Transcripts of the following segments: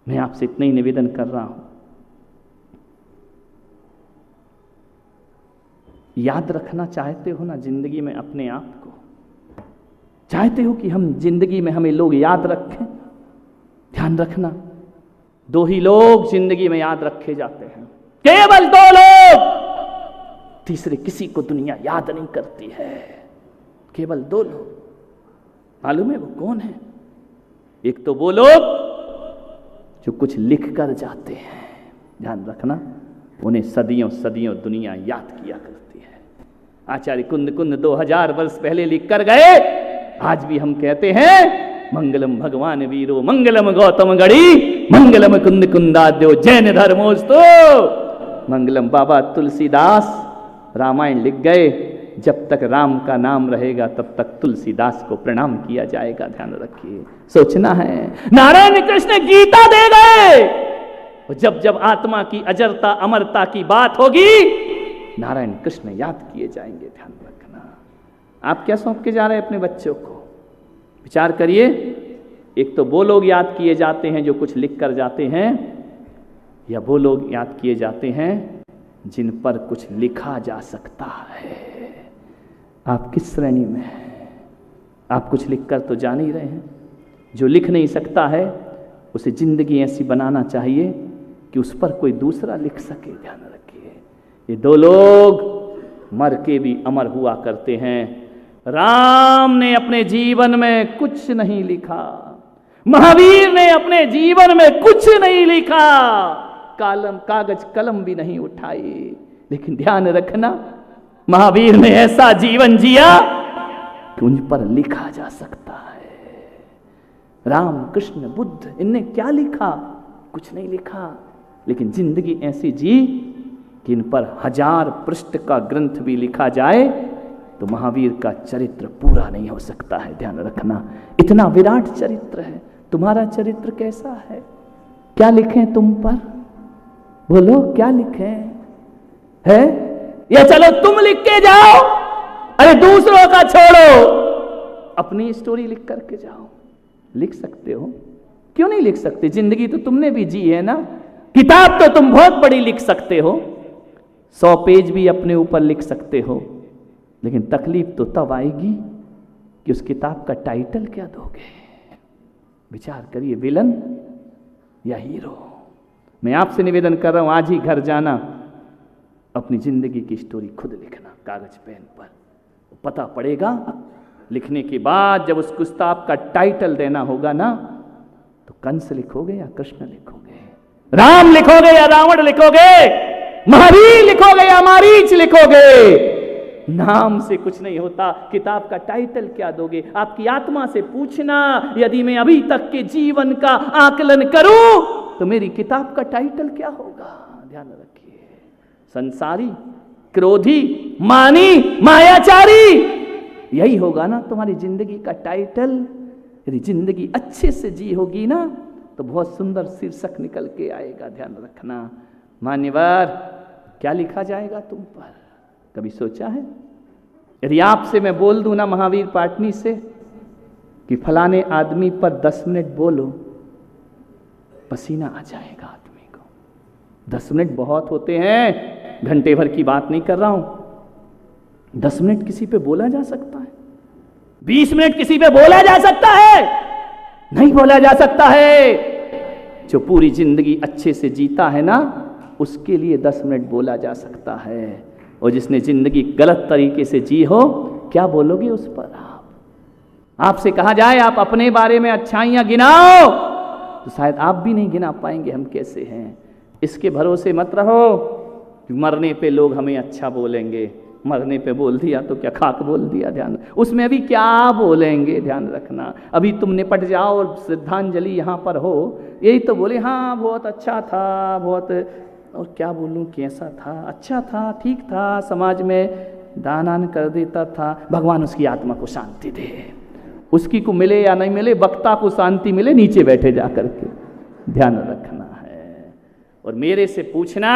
मैं आपसे इतना ही निवेदन कर रहा हूं, याद रखना चाहते हो ना जिंदगी में अपने आप को, चाहते हो कि हम जिंदगी में हमें लोग याद रखें? ध्यान रखना, दो ही लोग जिंदगी में याद रखे जाते हैं, केवल दो लोग, तीसरे किसी को दुनिया याद नहीं करती है। केवल दो लोग, मालूम है वो कौन है? एक तो वो लोग जो कुछ लिख कर जाते हैं, ध्यान रखना, उन्हें सदियों सदियों दुनिया याद किया करती है। आचार्य कुंद कुंद 2000 वर्ष पहले लिख कर गए, आज भी हम कहते हैं मंगलम भगवान वीरो, मंगलम गौतम गढ़ी, मंगलम कुंद कुंदाद्यो, जैन धर्मोस्तु। मंगलम बाबा तुलसीदास रामायण लिख गए, जब तक राम का नाम रहेगा तब तक तुलसीदास को प्रणाम किया जाएगा। ध्यान रखिए, सोचना है। नारायण कृष्ण गीता दे गए, जब जब आत्मा की अजरता अमरता की बात होगी, नारायण कृष्ण याद किए जाएंगे। ध्यान रखना। आप क्या सौंप के जा रहे हैं अपने बच्चों को? विचार करिए। एक तो वो लोग याद किए जाते हैं जो कुछ लिख कर जाते हैं, या वो लोग याद किए जाते हैं जिन पर कुछ लिखा जा सकता है। आप किस श्रेणी में हैं? आप कुछ लिख कर तो जान ही रहे हैं। जो लिख नहीं सकता है उसे जिंदगी ऐसी बनाना चाहिए कि उस पर कोई दूसरा लिख सके। ध्यान रखिए, ये दो लोग मर के भी अमर हुआ करते हैं। राम ने अपने जीवन में कुछ नहीं लिखा, महावीर ने अपने जीवन में कुछ नहीं लिखा, कागज कलम भी नहीं उठाई, लेकिन ध्यान रखना महावीर ने ऐसा जीवन जिया कि उन पर लिखा जा सकता है। राम कृष्ण बुद्ध, इनने क्या लिखा? कुछ नहीं लिखा, लेकिन जिंदगी ऐसी जी कि इन पर 1000 पृष्ठ का ग्रंथ भी लिखा जाए तो महावीर का चरित्र पूरा नहीं हो सकता है। ध्यान रखना, इतना विराट चरित्र है। तुम्हारा चरित्र कैसा है? क्या लिखें तुम पर? बोलो, क्या लिखें? है या चलो तुम लिख के जाओ? अरे दूसरों का छोड़ो, अपनी स्टोरी लिख करके जाओ। लिख सकते हो, क्यों नहीं लिख सकते? जिंदगी तो तुमने भी जी है ना। किताब तो तुम बहुत बड़ी लिख सकते हो, 100 पेज भी अपने ऊपर लिख सकते हो, लेकिन तकलीफ तो तब आएगी कि उस किताब का टाइटल क्या दोगे। विचार करिए, विलन या हीरो। मैं आपसे निवेदन कर रहा हूं, आज ही घर जाना, अपनी जिंदगी की स्टोरी खुद लिखना कागज पेन पर। पता पड़ेगा लिखने के बाद, जब उस किताब का टाइटल देना होगा ना, तो कंस लिखोगे या कृष्ण लिखोगे, राम लिखोगे या रावण लिखोगे, महावीर लिखोगे या मारीच लिखोगे। नाम से कुछ नहीं होता, किताब का टाइटल क्या दोगे? आपकी आत्मा से पूछना, यदि मैं अभी तक के जीवन का आकलन करूं तो मेरी किताब का टाइटल क्या होगा? ध्यान रखिए, संसारी, क्रोधी, मानी, मायाचारी, यही होगा ना तुम्हारी जिंदगी का टाइटल। यदि जिंदगी अच्छे से जी होगी ना तो बहुत सुंदर शीर्षक निकल के आएगा। ध्यान रखना। मान्यवर, क्या लिखा जाएगा तुम पर? कभी सोचा है? यदि आपसे मैं बोल दूं ना महावीर पाटनी से कि फलाने आदमी पर 10 मिनट बोलो, पसीना आ जाएगा आदमी को। 10 मिनट बहुत होते हैं, घंटे भर की बात नहीं कर रहा हूं। 10 मिनट किसी पे बोला जा सकता है? 20 मिनट किसी पे बोला जा सकता है? नहीं बोला जा सकता है। जो पूरी जिंदगी अच्छे से जीता है ना, उसके लिए 10 मिनट बोला जा सकता है। और जिसने जिंदगी गलत तरीके से जी हो, क्या बोलोगे उस पर? आपसे कहा जाए आप अपने बारे में अच्छाइयां गिनाओ, तो शायद आप भी नहीं गिना पाएंगे हम कैसे हैं। इसके भरोसे मत रहो कि मरने पे लोग हमें अच्छा बोलेंगे। मरने पे बोल दिया तो क्या खाक बोल दिया? ध्यान, उसमें अभी क्या बोलेंगे? ध्यान रखना। अभी तुम निपट जाओ और श्रद्धांजलि यहाँ पर हो, यही तो बोले हाँ बहुत अच्छा था, बहुत, और क्या बोलूं, कैसा था? अच्छा था, ठीक था, समाज में दान कर देता था। भगवान उसकी आत्मा को शांति दे। उसकी को मिले या नहीं मिले, वक्ता को शांति मिले, नीचे बैठे जा करके। ध्यान रखना है। और मेरे से पूछना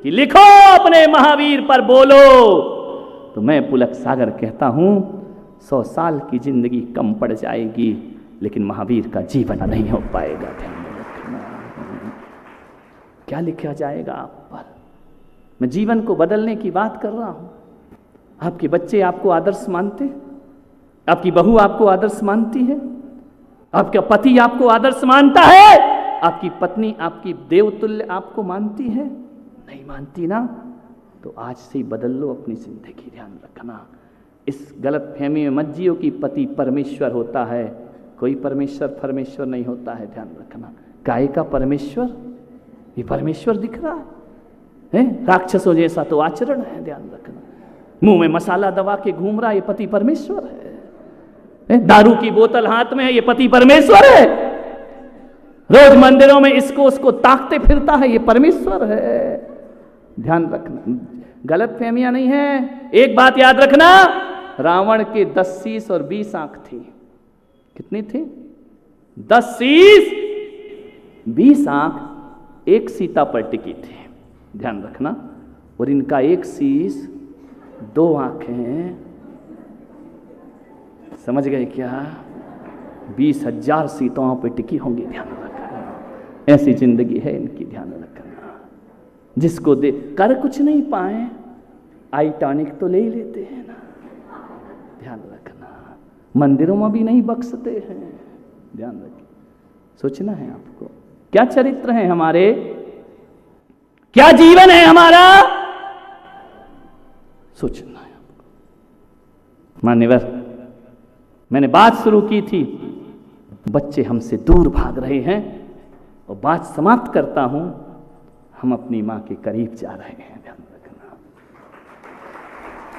कि लिखो अपने महावीर पर बोलो, तो मैं पुलक सागर कहता हूं 100 साल की जिंदगी कम पड़ जाएगी, लेकिन महावीर का जीवन नहीं हो पाएगा। ध्यान रखना। क्या लिखा जाएगा आप पर। मैं जीवन को बदलने की बात कर रहा हूं। आपके बच्चे आपको आदर्श मानते, आपकी बहू आपको आदर्श मानती है, आपका पति आपको आदर्श मानता है, आपकी पत्नी आपकी देवतुल्य आपको मानती है? नहीं मानती ना, तो आज से ही बदल लो अपनी जिंदगी। ध्यान रखना, इस गलत फहमी में मत जियो कि पति परमेश्वर होता है। कोई परमेश्वर नहीं होता है। ध्यान रखना, काय का परमेश्वर, ये परमेश्वर दिख रहा है? राक्षसों जैसा तो आचरण है। ध्यान रखना, मुंह में मसाला दबा के घूम रहा है, ये पति परमेश्वर है। दारू की बोतल हाथ में है, ये पति परमेश्वर है। रोज मंदिरों में इसको उसको ताकते फिरता है, ये परमेश्वर है। ध्यान रखना, गलत फहमियां नहीं है। एक बात याद रखना, रावण के 10 शीश और 20 आंख थी। कितनी थी? 10 शीश 20 आंख एक सीता पर टिकी थी। ध्यान रखना, और इनका एक शीश 2 आंखें। समझ गए क्या? 20,000 सीताओं पर टिकी होंगी। ध्यान रखना, ऐसी जिंदगी है इनकी। ध्यान रखना, जिसको दे कर कुछ नहीं पाए, आई टॉनिक तो ले ही लेते हैं ना। ध्यान रखना, मंदिरों में भी नहीं बख्शते हैं। ध्यान रखिए, सोचना है आपको, क्या चरित्र है हमारे, क्या जीवन है हमारा, सोचना है आपको। मान्यवर, मैंने बात शुरू की थी, बच्चे हमसे दूर भाग रहे हैं, और बात समाप्त करता हूं, हम अपनी मां के करीब जा रहे हैं। ध्यान रखना,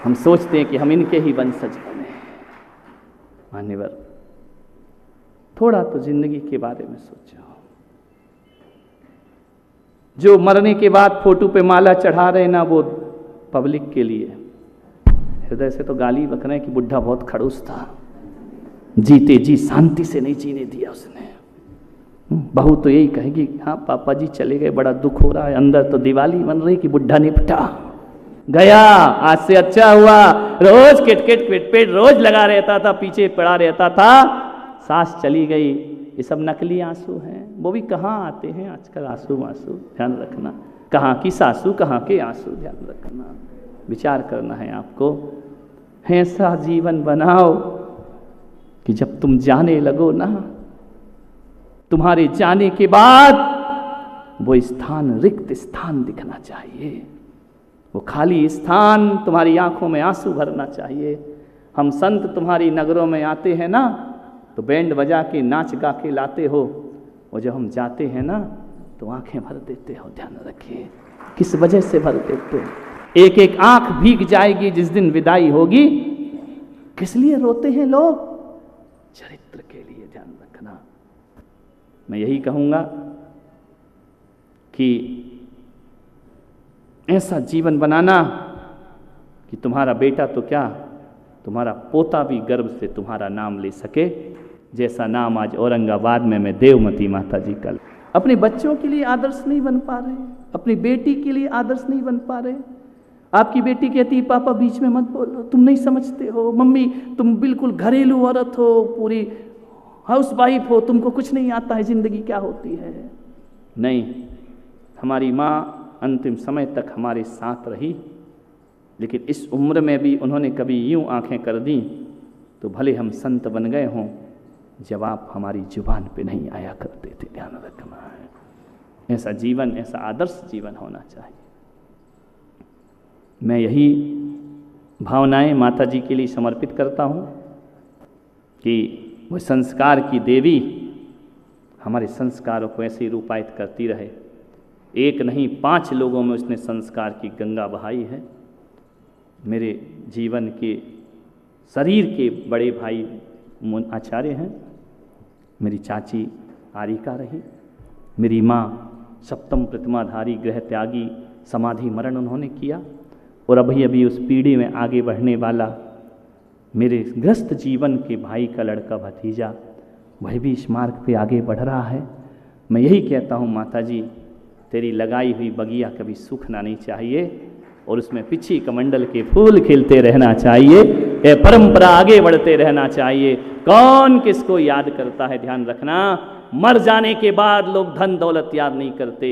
हम सोचते हैं कि हम इनके ही वंशज बने। मान्यवर, थोड़ा तो जिंदगी के बारे में सोचो। जो मरने के बाद फोटो पे माला चढ़ा रहे ना, वो पब्लिक के लिए, हृदय से तो गाली बक रहे हैं कि बुढ़ा बहुत खड़ूस था, जीते जी शांति से नहीं जीने दिया उसने। बहू तो यही कहेगी, हाँ पापा जी चले गए, बड़ा दुख हो रहा है। अंदर तो दिवाली बन रही कि बुढ़ा निपटा गया, आज से अच्छा हुआ। रोज किटकिट पिटपिट रोज लगा रहता था, पीछे पड़ा रहता था, सास चली गई। ये सब नकली आंसू हैं, वो भी कहाँ आते हैं आजकल आंसू वांसू। ध्यान रखना, कहाँ की सासू कहाँ के आंसू। ध्यान रखना, विचार करना है आपको। ऐसा जीवन बनाओ कि जब तुम जाने लगो ना, तुम्हारे जाने के बाद वो स्थान रिक्त स्थान दिखना चाहिए, वो खाली स्थान तुम्हारी आंखों में आंसू भरना चाहिए। हम संत तुम्हारी नगरों में आते हैं ना, तो बैंड बजा के नाच गा के लाते हो, और जब हम जाते हैं ना तो आंखें भर देते हो। ध्यान रखिए, किस वजह से भर देते हो? एक एक आंख भीग जाएगी जिस दिन विदाई होगी। किस लिए रोते हैं लोग? चरित्र के लिए। ध्यान रखना, मैं यही कहूंगा कि ऐसा जीवन बनाना कि तुम्हारा बेटा तो क्या, तुम्हारा पोता भी गर्व से तुम्हारा नाम ले सके, जैसा नाम आज औरंगाबाद में मैं देवमती माता जी का। अपने बच्चों के लिए आदर्श नहीं बन पा रहे, अपनी बेटी के लिए आदर्श नहीं बन पा रहे। आपकी बेटी कहती है पापा बीच में मत बोलो, तुम नहीं समझते हो, मम्मी तुम बिल्कुल घरेलू औरत हो, पूरी हाउस वाइफ हो, तुमको कुछ नहीं आता है जिंदगी क्या होती है। नहीं, हमारी माँ अंतिम समय तक हमारे साथ रही, लेकिन इस उम्र में भी उन्होंने कभी यूं आंखें कर दी तो भले हम संत बन गए हों, जवाब हमारी जुबान पे नहीं आया करते थे। ध्यान रखना है, ऐसा जीवन, ऐसा आदर्श जीवन होना चाहिए। मैं यही भावनाएं माता जी के लिए समर्पित करता हूँ कि वो संस्कार की देवी हमारे संस्कारों को ऐसे रूपायित करती रहे। एक नहीं 5 लोगों में उसने संस्कार की गंगा बहाई है। मेरे जीवन के शरीर के बड़े भाई आचार्य हैं, मेरी चाची आरिका रही, मेरी माँ सप्तम प्रतिमाधारी गृह त्यागी समाधि मरण उन्होंने किया, और अभी अभी उस पीढ़ी में आगे बढ़ने वाला मेरे ग्रस्त जीवन के भाई का लड़का भतीजा, वह भी इस मार्ग पे आगे बढ़ रहा है। मैं यही कहता हूँ माता जी, तेरी लगाई हुई बगिया कभी सूखना नहीं चाहिए, और उसमें पिछी कमंडल के फूल खिलते रहना चाहिए, ये परंपरा आगे बढ़ते रहना चाहिए। कौन किसको याद करता है? ध्यान रखना, मर जाने के बाद लोग धन दौलत याद नहीं करते,